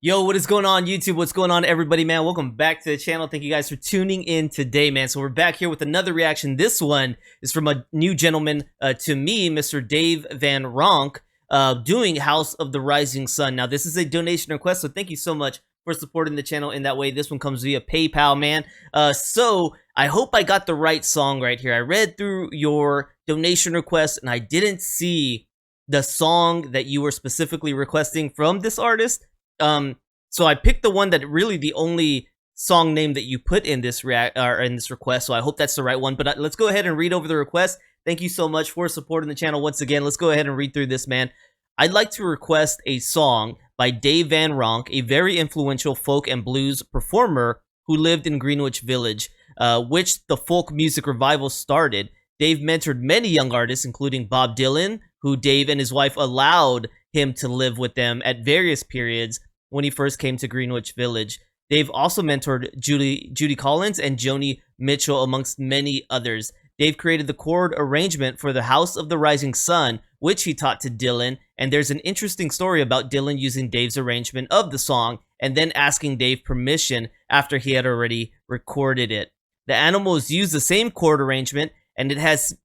Yo, what is going on, YouTube? What's going on, everybody, man? Welcome back to the channel. Thank you guys for tuning in today, man. So we're back here with another reaction. This one is from a new gentleman to me, Mr. Dave Van RONK, doing House of the Rising Sun. Now, this is a donation request, so thank you so much for supporting the channel in that way. This one comes via PayPal, man. So I hope I got the right song right here. I read through your donation request, and I didn't see the song that you were specifically requesting from this artist. So I picked the one that really the only song name that you put in this request. So I hope that's the right one. But let's go ahead and read over the request. Thank you so much for supporting the channel once again. Let's go ahead and read through this, man. I'd like to request a song by Dave Van RONK, a very influential folk and blues performer who lived in Greenwich Village, which the folk music revival started. Dave mentored many young artists, including Bob Dylan, who Dave and his wife allowed him to live with them at various periods when he first came to Greenwich Village. Dave also mentored Judy Collins and Joni Mitchell, amongst many others. Dave created the chord arrangement for the House of the Rising Sun, which he taught to Dylan, and there's an interesting story about Dylan using Dave's arrangement of the song and then asking Dave permission after he had already recorded it. The Animals use the same chord arrangement, and it has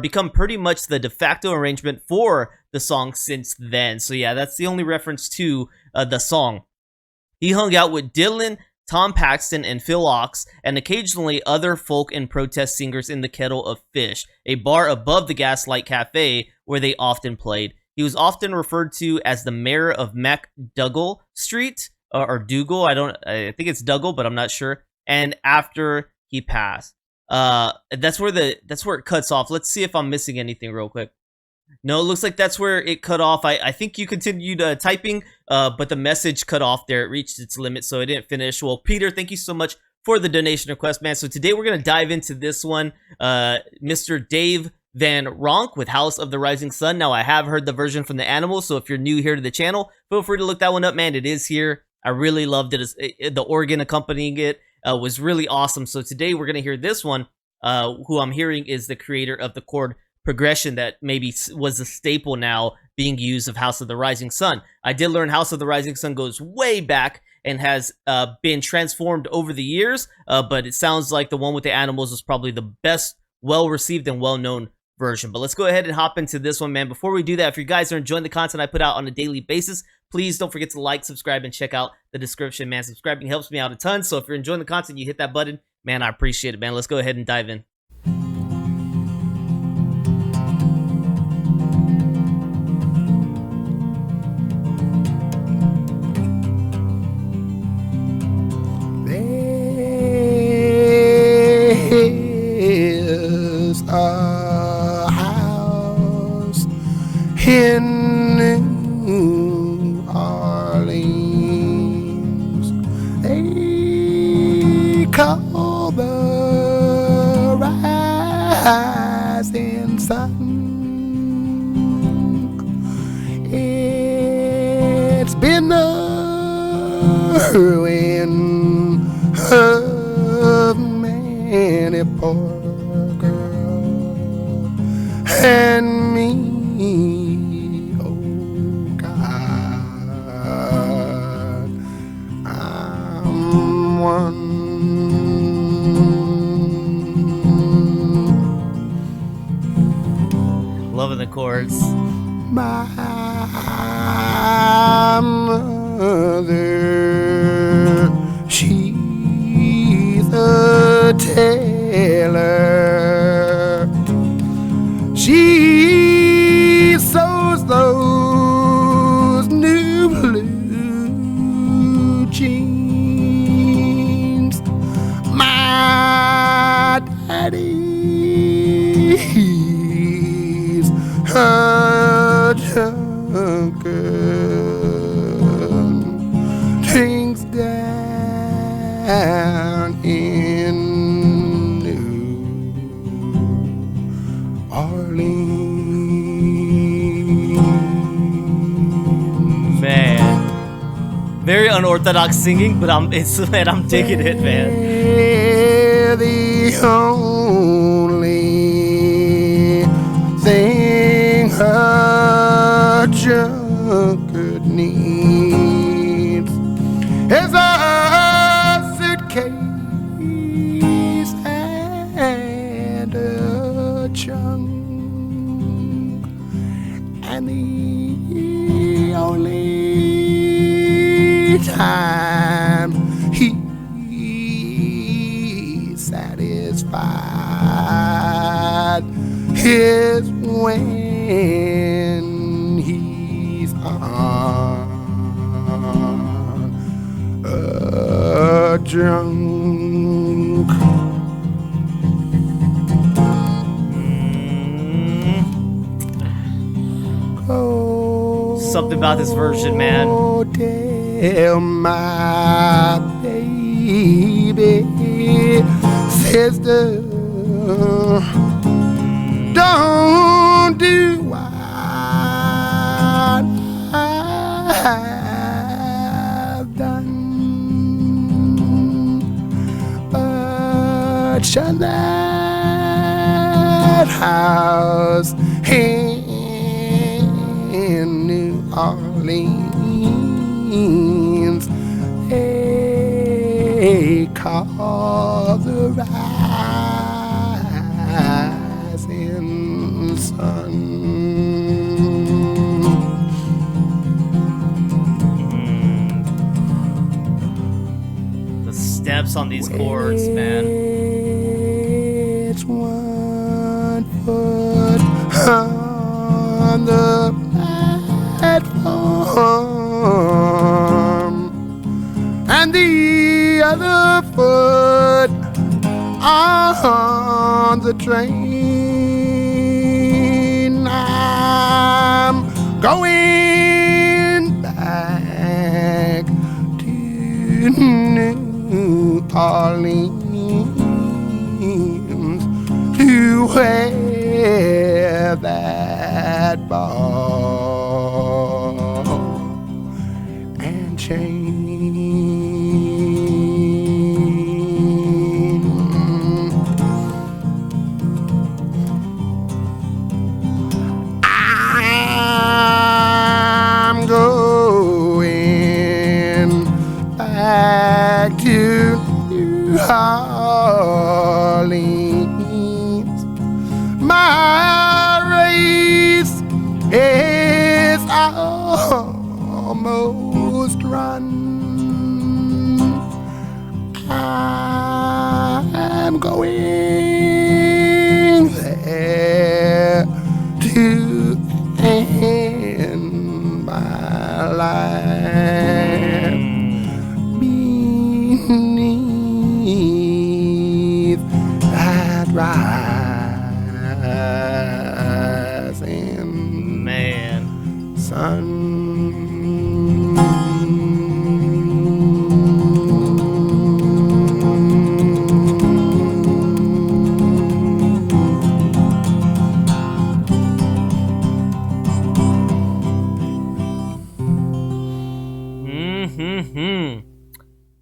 become pretty much the de facto arrangement for the song since then. So yeah, that's the only reference to the song. He hung out with Dylan, Tom Paxton, and Phil Ochs, and occasionally other folk and protest singers in the Kettle of Fish, a bar above the Gaslight Cafe where they often played. He was often referred to as the mayor of MacDougall Street, or Dougal. I think it's Dougal, but I'm not sure. And after he passed. That's where it cuts off. Let's see if I'm missing anything real quick. No, it looks like that's where it cut off. I think you continued typing, but the message cut off there. It reached its limit, so it didn't finish. Well, Peter, thank you so much for the donation request, man. So today we're going to dive into this one, Mr. Dave Van RONK with House of the Rising Sun. Now, I have heard the version from the Animals, so if you're new here to the channel, feel free to look that one up, man. It is here. I really loved it. The organ accompanying it was really awesome. So today we're going to hear this one. Who I'm hearing is the creator of the chord progression that maybe was a staple now being used of House of the Rising Sun. I did learn House of the Rising Sun goes way back and has been transformed over the years, but it sounds like the one with the Animals is probably the best, well-received, and well-known version. But let's go ahead and hop into this one, man. Before we do that, if you guys are enjoying the content I put out on a daily basis, please don't forget to like, subscribe, and check out the description, man. Subscribing helps me out a ton, so if you're enjoying the content, you hit that button. Man, I appreciate it, man. Let's go ahead and dive in. There's a house in New Orleans. They call the rising sun. It's been the ruin of many poor girl and me. Oh God, I'm one. Loving the chords. My mother, she's a tailor. She sews those new blue jeans. My daddy's a drunkard, drinks down in New Orleans. Man, very unorthodox singing, but I'm digging it, man. The only thing a drunkard needs time he's satisfied is when he's on a drunk. Something about this version, man. Oh, tell my baby sister, don't do what I've done, but shut that house in New Orleans, they call the rising sun. The steps on these chords, man. It's 1 foot on the platform and the other foot on the train. I'm going back to New Orleans to wear that ball and chain. I'm going back to New Orleans. My race is almost run. I'm going there to end my life beneath that rising Man. sun.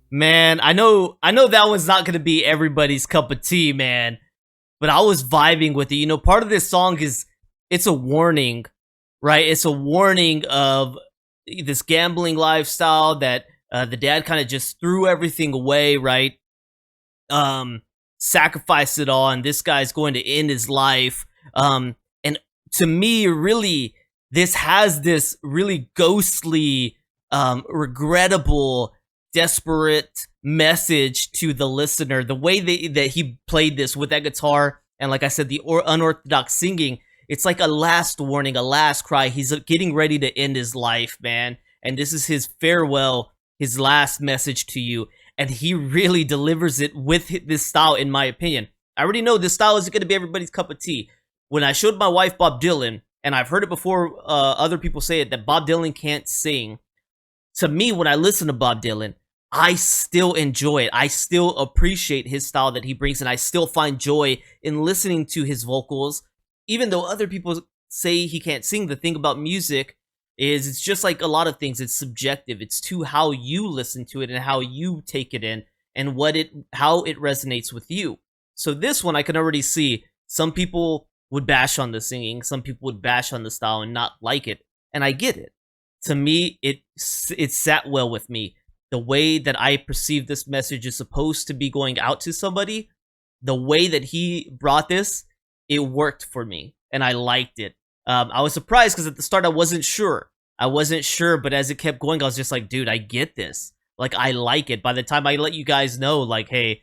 Man, I know that one's not gonna be everybody's cup of tea, man. But I was vibing with it. You know, part of this song is it's a warning, right? It's a warning of this gambling lifestyle that the dad kind of just threw everything away, right? Sacrificed it all, and this guy's going to end his life. And to me, really, this has this really ghostly, regrettable, desperate message to the listener. The way that he played this with that guitar, and like I said, the unorthodox singing, it's like a last warning, a last cry. He's getting ready to end his life, man. And this is his farewell, his last message to you. And he really delivers it with this style, in my opinion. I already know this style isn't going to be everybody's cup of tea. When I showed my wife Bob Dylan, and I've heard it before, other people say it, that Bob Dylan can't sing. To me, when I listen to Bob Dylan, I still enjoy it. I still appreciate his style that he brings, and I still find joy in listening to his vocals. Even though other people say he can't sing, the thing about music is it's just like a lot of things. It's subjective. It's to how you listen to it and how you take it in and how it resonates with you. So this one, I can already see some people would bash on the singing. Some people would bash on the style and not like it. And I get it. To me, it sat well with me. The way that I perceive this message is supposed to be going out to somebody, the way that he brought this, it worked for me, and I liked it. I was surprised because at the start I wasn't sure, but as it kept going, I was just like, dude, I get this. like I like it. By the time I let you guys know, like, hey,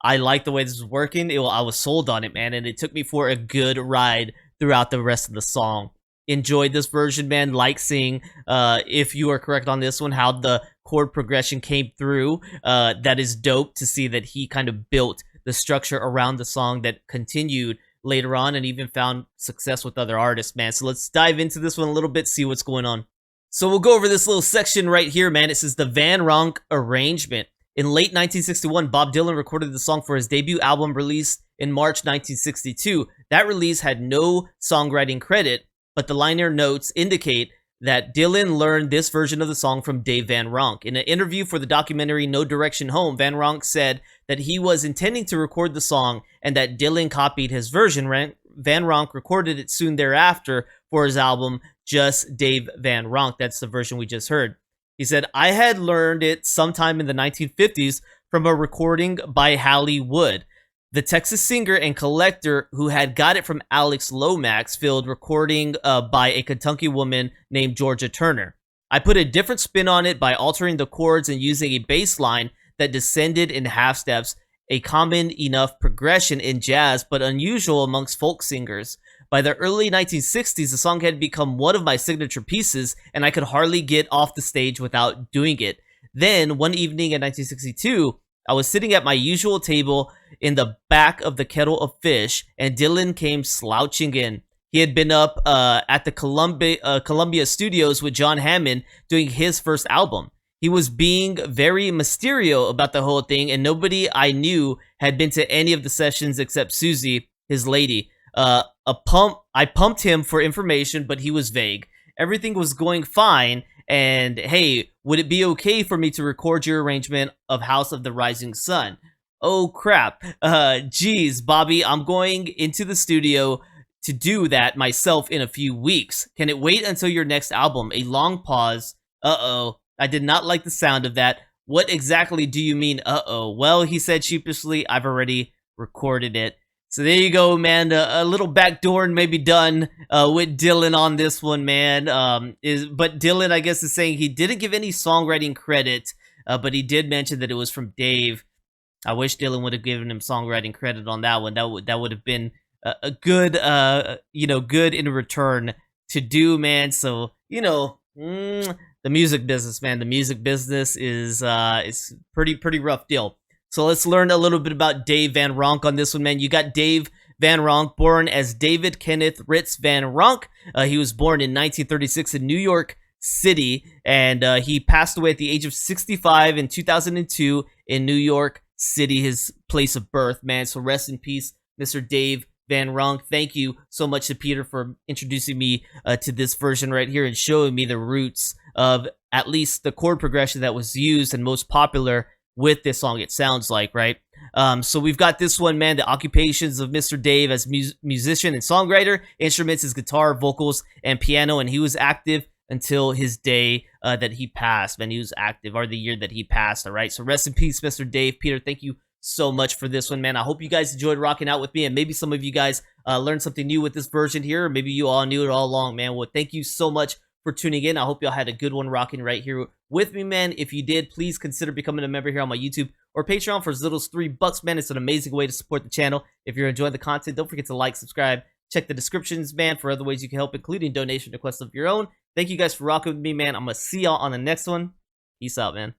I like the way this is working, I was sold on it, man, and it took me for a good ride throughout the rest of the song. Enjoyed this version, man. Like seeing, if you are correct on this one, how the chord progression came through. That is dope to see that he kind of built the structure around the song that continued later on and even found success with other artists, man. So let's dive into this one a little bit, see what's going on. So we'll go over this little section right here, man. It says the Van Ronk arrangement. In late 1961, Bob Dylan recorded the song for his debut album released in March 1962. That release had no songwriting credit, but the liner notes indicate that Dylan learned this version of the song from Dave Van Ronk. In an interview for the documentary No Direction Home, Van Ronk said that he was intending to record the song and that Dylan copied his version. Van Ronk recorded it soon thereafter for his album Just Dave Van Ronk. That's the version we just heard. He said, I had learned it sometime in the 1950s from a recording by Hallie Wood, the Texas singer and collector who had got it from Alex Lomax field recording by a Kentucky woman named Georgia Turner. I put a different spin on it by altering the chords and using a bass line that descended in half steps, a common enough progression in jazz but unusual amongst folk singers. By the early 1960s, the song had become one of my signature pieces, and I could hardly get off the stage without doing it. Then, one evening in 1962, I was sitting at my usual table in the back of the Kettle of Fish, and Dylan came slouching in. He had been up at the Columbia Studios with John Hammond doing his first album. He was being very mysterious about the whole thing, and nobody I knew had been to any of the sessions except Susie, his lady. I pumped him for information, but he was vague. Everything was going fine, and hey, would it be okay for me to record your arrangement of House of the Rising Sun? Oh crap. Geez, Bobby, I'm going into the studio to do that myself in a few weeks. Can it wait until your next album? A long pause. Uh-oh. I did not like the sound of that. What exactly do you mean, uh-oh? Well, he said sheepishly, I've already recorded it. So there you go, man. A little backdoor and maybe done with Dylan on this one, man. But Dylan, I guess, is saying he didn't give any songwriting credit, but he did mention that it was from Dave. I wish Dylan would have given him songwriting credit on that one. That would have been a good, good in return to do, man. So the music business, man. The music business is pretty rough deal. So let's learn a little bit about Dave Van Ronk on this one, man. You got Dave Van Ronk, born as David Kenneth Ritz Van Ronk. He was born in 1936 in New York City, and he passed away at the age of 65 in 2002 in New York City, his place of birth, man. So rest in peace, Mr. Dave Van Ronk. Thank you so much to Peter for introducing me to this version right here and showing me the roots of at least the chord progression that was used and most popular with this song, it sounds like, right? So we've got this one, man. The occupations of Mr. Dave as musician and songwriter. Instruments is guitar, vocals, and piano, and he was active until his day that he passed, man. He was active, or the year that he passed, all right? So rest in peace, Mr. Dave. Peter, thank you so much for this one, man. I hope you guys enjoyed rocking out with me, and maybe some of you guys learned something new with this version here, or maybe you all knew it all along, man. Well, thank you so much for tuning in. I hope y'all had a good one rocking right here with me, man. If you did, please consider becoming a member here on my YouTube or Patreon for as little as $3, man. It's an amazing way to support the channel. If you're enjoying the content, don't forget to like, subscribe, check the descriptions, man, for other ways you can help, including donation requests of your own. Thank you guys for rocking with me, man. I'm gonna see y'all on the next one. Peace out, man.